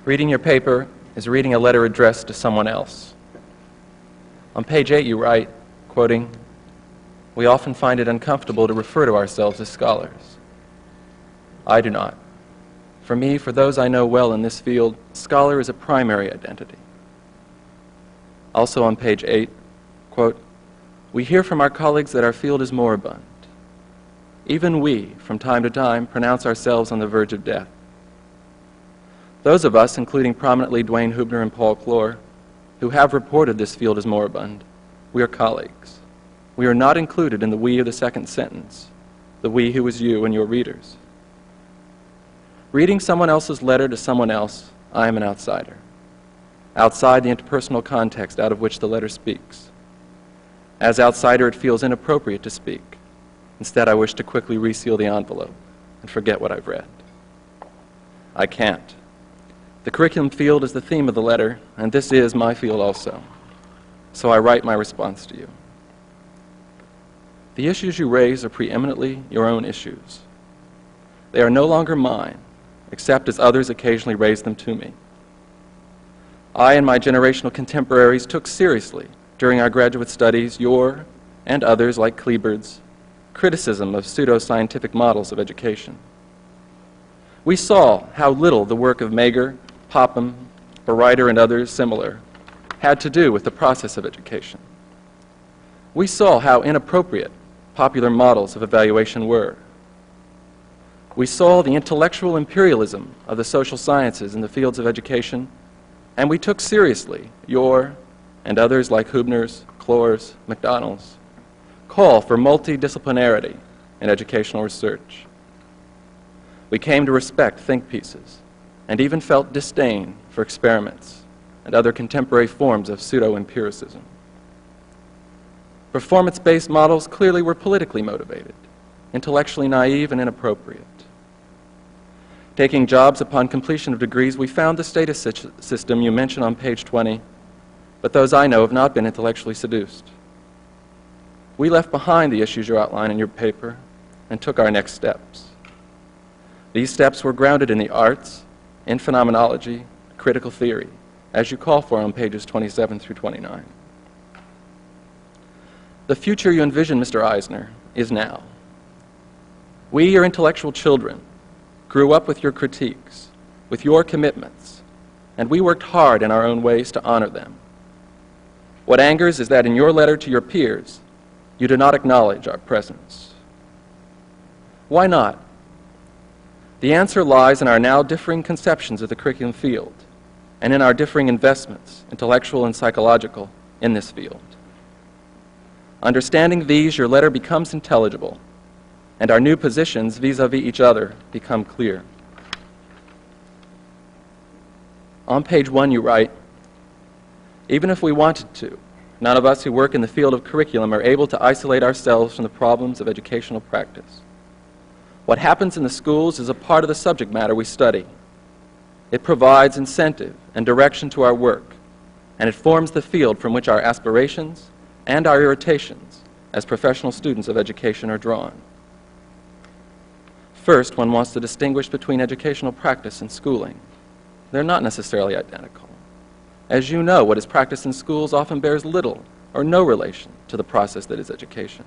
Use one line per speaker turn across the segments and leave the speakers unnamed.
Reading your paper is reading a letter addressed to someone else. On page 8 you write, quoting, "We often find it uncomfortable to refer to ourselves as scholars. I do not. For me, for those I know well in this field, scholar is a primary identity." Also on page 8, quote, "We hear from our colleagues that our field is moribund. Even we, from time to time, pronounce ourselves on the verge of death. Those of us, including prominently Duane Hubner and Paul Clore, who have reported this field as moribund, we are colleagues. We are not included in the we of the second sentence, the we who is you and your readers. Reading someone else's letter to someone else, I am an outsider, outside the interpersonal context out of which the letter speaks. As outsider, it feels inappropriate to speak. Instead, I wish to quickly reseal the envelope and forget what I've read. I can't. The curriculum field is the theme of the letter, and this is my field also. So I write my response to you. The issues you raise are preeminently your own issues. They are no longer mine, except as others occasionally raise them to me. I and my generational contemporaries took seriously, during our graduate studies, your, and others like Kleber's, criticism of pseudo-scientific models of education. We saw how little the work of Mager, Popham, Bereiter, and others similar had to do with the process of education. We saw how inappropriate popular models of evaluation were. We saw the intellectual imperialism of the social sciences in the fields of education, and we took seriously your, and others like Hubner's, Clore's, McDonald's, call for multidisciplinarity in educational research. We came to respect think pieces and even felt disdain for experiments and other contemporary forms of pseudo-empiricism. Performance-based models clearly were politically motivated, intellectually naive and inappropriate. Taking jobs upon completion of degrees, we found the status system you mention on page 20, but those I know have not been intellectually seduced. We left behind the issues you outline in your paper and took our next steps. These steps were grounded in the arts, in phenomenology, critical theory, as you call for on pages 27 through 29. The future you envision, Mr. Eisner, is now. We, your intellectual children, grew up with your critiques, with your commitments, and we worked hard in our own ways to honor them. What angers is that in your letter to your peers, you do not acknowledge our presence. Why not? The answer lies in our now differing conceptions of the curriculum field and in our differing investments, intellectual and psychological, in this field. Understanding these, your letter becomes intelligible, and our new positions vis-à-vis each other become clear. On page 1 you write, "Even if we wanted to, none of us who work in the field of curriculum are able to isolate ourselves from the problems of educational practice. What happens in the schools is a part of the subject matter we study. It provides incentive and direction to our work, and it forms the field from which our aspirations and our irritations as professional students of education are drawn. First, one wants to distinguish between educational practice and schooling. They're not necessarily identical. As you know, what is practiced in schools often bears little or no relation to the process that is education.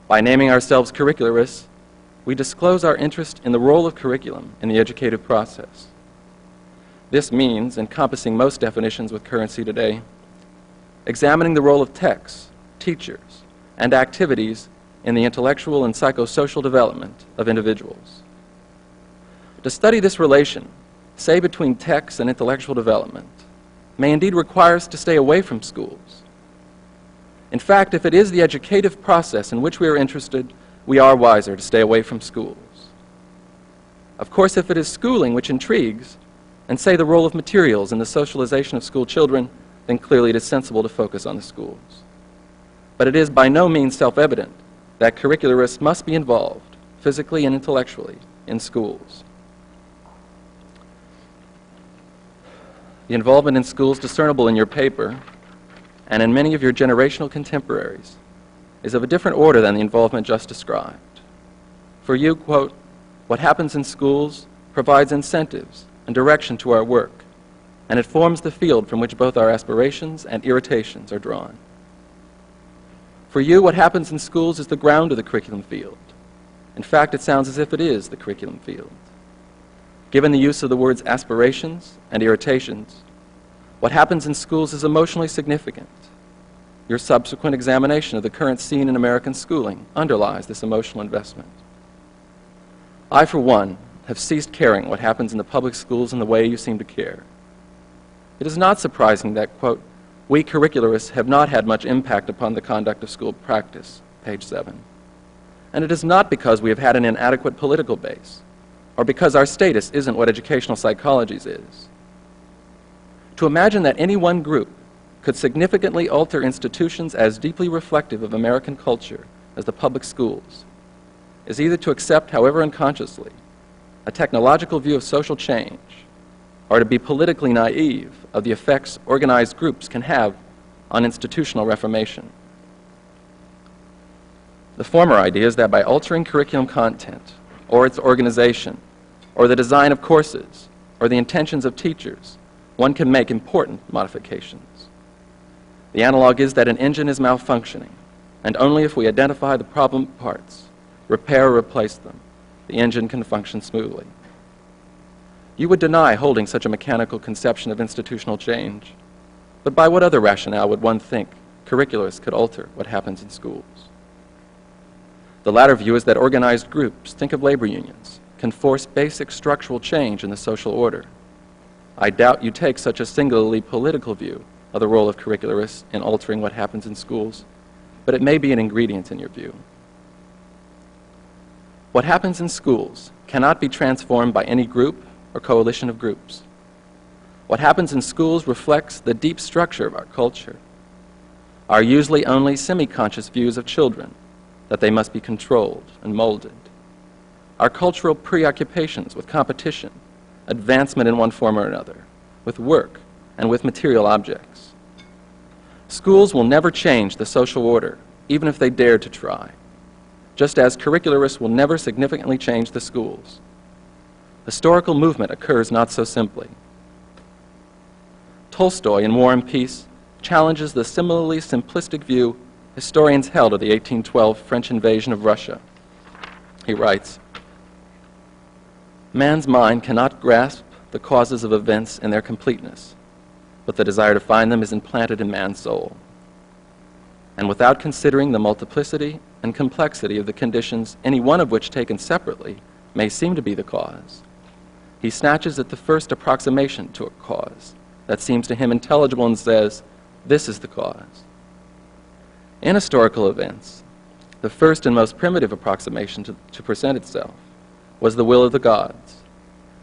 By naming ourselves curricularists, we disclose our interest in the role of curriculum in the educative process. This means, encompassing most definitions with currency today, examining the role of texts, teachers, and activities in the intellectual and psychosocial development of individuals. To study this relation, say between texts and intellectual development, may indeed require us to stay away from schools. In fact, if it is the educative process in which we are interested, we are wiser to stay away from schools. Of course, if it is schooling which intrigues, and say the role of materials in the socialization of school children, then clearly it is sensible to focus on the schools. But it is by no means self-evident that curricularists must be involved, physically and intellectually, in schools. The involvement in schools discernible in your paper, and in many of your generational contemporaries, is of a different order than the involvement just described. For you, quote, "What happens in schools provides incentives and direction to our work, and it forms the field from which both our aspirations and irritations are drawn. For you, what happens in schools is the ground of the curriculum field. In fact, it sounds as if it is the curriculum field. Given the use of the words aspirations and irritations, what happens in schools is emotionally significant. Your subsequent examination of the current scene in American schooling underlies this emotional investment. I, for one, have ceased caring what happens in the public schools in the way you seem to care. It is not surprising that, quote, we curricularists have not had much impact upon the conduct of school practice, page 7. And it is not because we have had an inadequate political base, or because our status isn't what educational psychology's is. To imagine that any one group could significantly alter institutions as deeply reflective of American culture as the public schools is either to accept, however unconsciously, a technological view of social change, or to be politically naive of the effects organized groups can have on institutional reformation. The former idea is that by altering curriculum content, or its organization, or the design of courses, or the intentions of teachers, one can make important modifications. The analog is that an engine is malfunctioning, and only if we identify the problem parts, repair or replace them, the engine can function smoothly. You would deny holding such a mechanical conception of institutional change, but by what other rationale would one think curricularists could alter what happens in schools? The latter view is that organized groups, think of labor unions, can force basic structural change in the social order. I doubt you take such a singularly political view of the role of curricularists in altering what happens in schools, but it may be an ingredient in your view. What happens in schools cannot be transformed by any group or coalition of groups. What happens in schools reflects the deep structure of our culture, our usually only semi-conscious views of children, that they must be controlled and molded, our cultural preoccupations with competition, advancement in one form or another, with work, and with material objects. Schools will never change the social order, even if they dared to try, just as curricularists will never significantly change the schools. Historical movement occurs not so simply. Tolstoy, in War and Peace, challenges the similarly simplistic view historians held of the 1812 French invasion of Russia. He writes, "Man's mind cannot grasp the causes of events in their completeness, but the desire to find them is implanted in man's soul. And without considering the multiplicity and complexity of the conditions, any one of which taken separately may seem to be the cause, he snatches at the first approximation to a cause that seems to him intelligible and says, 'This is the cause.' In historical events, the first and most primitive approximation to present itself was the will of the gods,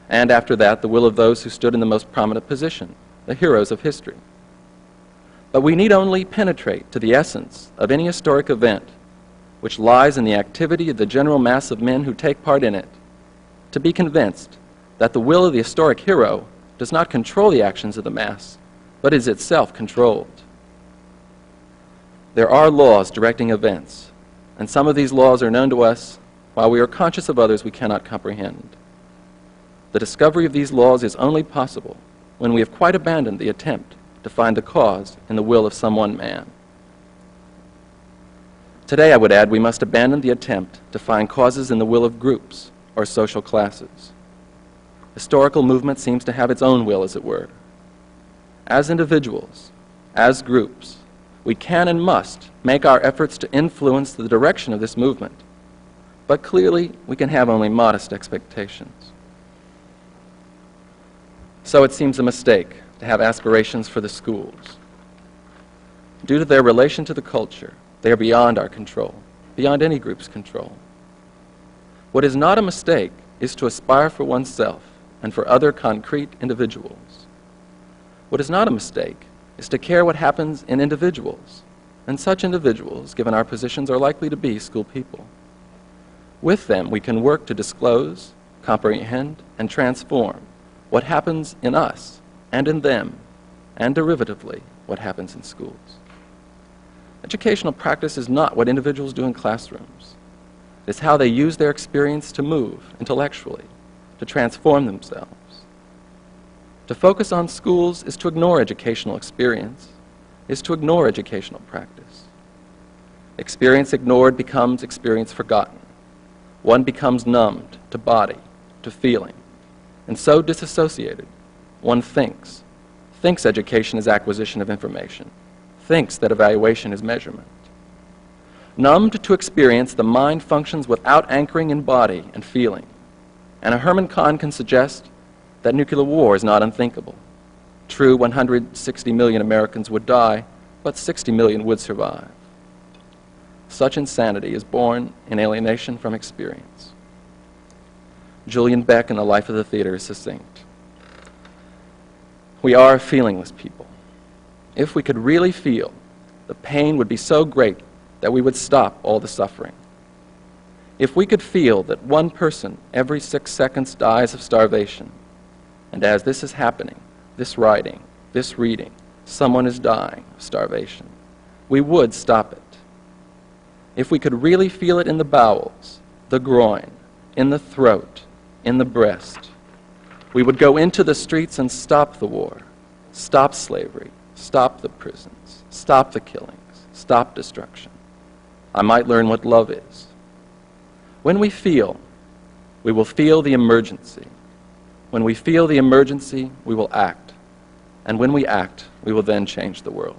and after that, the will of those who stood in the most prominent position, the heroes of history. But we need only penetrate to the essence of any historic event, which lies in the activity of the general mass of men who take part in it, to be convinced that the will of the historic hero does not control the actions of the mass, but is itself controlled. There are laws directing events, and some of these laws are known to us, while we are conscious of others we cannot comprehend. The discovery of these laws is only possible when we have quite abandoned the attempt to find the cause in the will of some one man. Today, I would add, we must abandon the attempt to find causes in the will of groups or social classes. Historical movement seems to have its own will, as it were. As individuals, as groups, we can and must make our efforts to influence the direction of this movement, but clearly we can have only modest expectations. So it seems a mistake to have aspirations for the schools. Due to their relation to the culture, they are beyond our control, beyond any group's control. What is not a mistake is to aspire for oneself and for other concrete individuals. What is not a mistake is to care what happens in individuals, and such individuals, given our positions, are likely to be school people. With them, we can work to disclose, comprehend, and transform what happens in us and in them, and derivatively, what happens in schools. Educational practice is not what individuals do in classrooms. It's how they use their experience to move intellectually, to transform themselves. To focus on schools is to ignore educational experience, is to ignore educational practice. Experience ignored becomes experience forgotten. One becomes numbed to body, to feeling, and so disassociated. One thinks education is acquisition of information, thinks that evaluation is measurement. Numbed to experience, the mind functions without anchoring in body and feeling. And a Herman Kahn can suggest that nuclear war is not unthinkable. True, 160 million Americans would die, but 60 million would survive. Such insanity is born in alienation from experience. Julian Beck in The Life of the Theater is succinct. We are a feelingless people. If we could really feel, the pain would be so great that we would stop all the suffering. If we could feel that one person every 6 seconds dies of starvation, and as this is happening, this writing, this reading, someone is dying of starvation, we would stop it. If we could really feel it in the bowels, the groin, in the throat, in the breast, we would go into the streets and stop the war, stop slavery, stop the prisons, stop the killings, stop destruction. I might learn what love is. When we feel, we will feel the emergency. When we feel the emergency, we will act. And when we act, we will then change the world.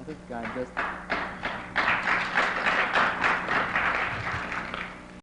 I think God does.